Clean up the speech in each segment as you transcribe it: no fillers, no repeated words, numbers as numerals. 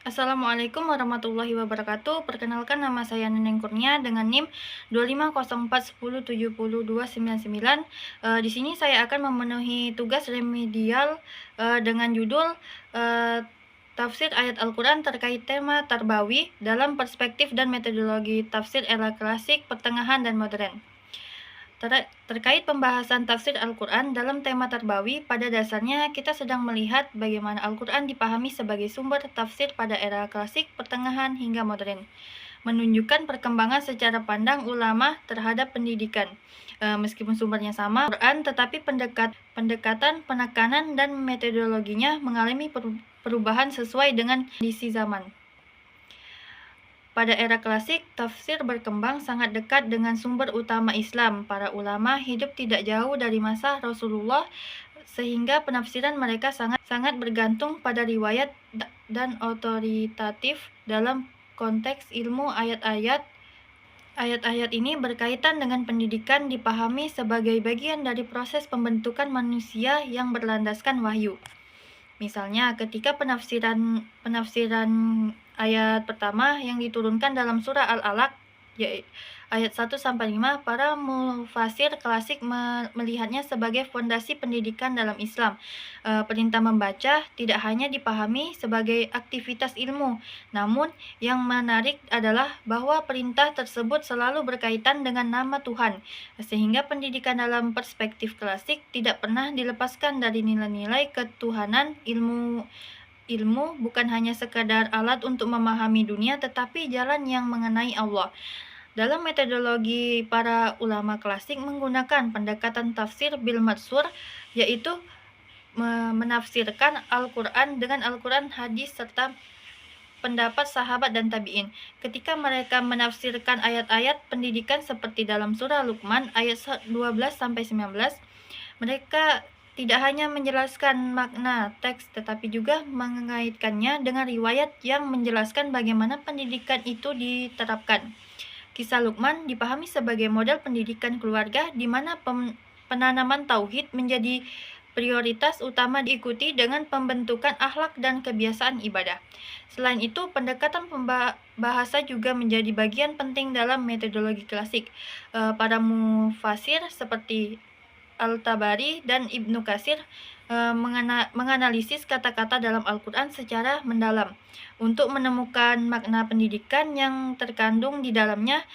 Assalamualaikum warahmatullahi wabarakatuh. Perkenalkan, nama saya Neneng Kurnia dengan NIM 25041070299. Di sini saya akan memenuhi tugas remedial dengan judul Tafsir ayat Al-Quran terkait tema Tarbawi dalam perspektif dan metodologi tafsir era klasik, pertengahan, dan modern. Terkait pembahasan tafsir Al-Quran dalam tema Tarbawi, pada dasarnya kita sedang melihat bagaimana Al-Quran dipahami sebagai sumber tafsir pada era klasik, pertengahan, hingga modern, menunjukkan perkembangan secara pandang ulama terhadap pendidikan. Meskipun sumbernya sama, Al-Quran, tetapi pendekatan, penekanan, dan metodologinya mengalami perubahan sesuai dengan kondisi zaman. Pada era klasik, tafsir berkembang sangat dekat dengan sumber utama Islam. Para ulama hidup tidak jauh dari masa Rasulullah, sehingga penafsiran mereka sangat bergantung pada riwayat dan otoritatif dalam konteks ilmu ayat-ayat. Ayat-ayat ini berkaitan dengan pendidikan, dipahami sebagai bagian dari proses pembentukan manusia yang berlandaskan wahyu. Misalnya, ketika penafsiran ayat pertama yang diturunkan dalam surah Al-Alaq, ayat 1-5, para mufasir klasik melihatnya sebagai fondasi pendidikan dalam Islam. Perintah membaca tidak hanya dipahami sebagai aktivitas ilmu, namun yang menarik adalah bahwa perintah tersebut selalu berkaitan dengan nama Tuhan, sehingga pendidikan dalam perspektif klasik tidak pernah dilepaskan dari nilai-nilai ketuhanan. Ilmu bukan hanya sekadar alat untuk memahami dunia, tetapi jalan yang mengenai Allah. Dalam metodologi para ulama klasik menggunakan pendekatan tafsir bil matsur, yaitu menafsirkan Al-Quran dengan Al-Quran, hadis, serta pendapat sahabat dan tabi'in. Ketika mereka menafsirkan ayat-ayat pendidikan seperti dalam surah Luqman ayat 12-19, mereka tidak hanya menjelaskan makna teks, tetapi juga mengaitkannya dengan riwayat yang menjelaskan bagaimana pendidikan itu diterapkan. Kisah Luqman dipahami sebagai model pendidikan keluarga, di mana penanaman tauhid menjadi prioritas utama, diikuti dengan pembentukan akhlak dan kebiasaan ibadah. Selain itu, pendekatan bahasa juga menjadi bagian penting dalam metodologi klasik. Para mufasir seperti Al-Tabari dan Ibnu Katsir menganalisis kata-kata dalam Al-Quran secara mendalam untuk menemukan makna pendidikan yang terkandung di dalamnya.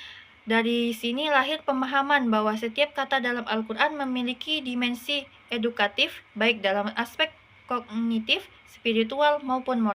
Dari sini lahir pemahaman bahwa setiap kata dalam Al-Quran memiliki dimensi edukatif, baik dalam aspek kognitif, spiritual, maupun moral.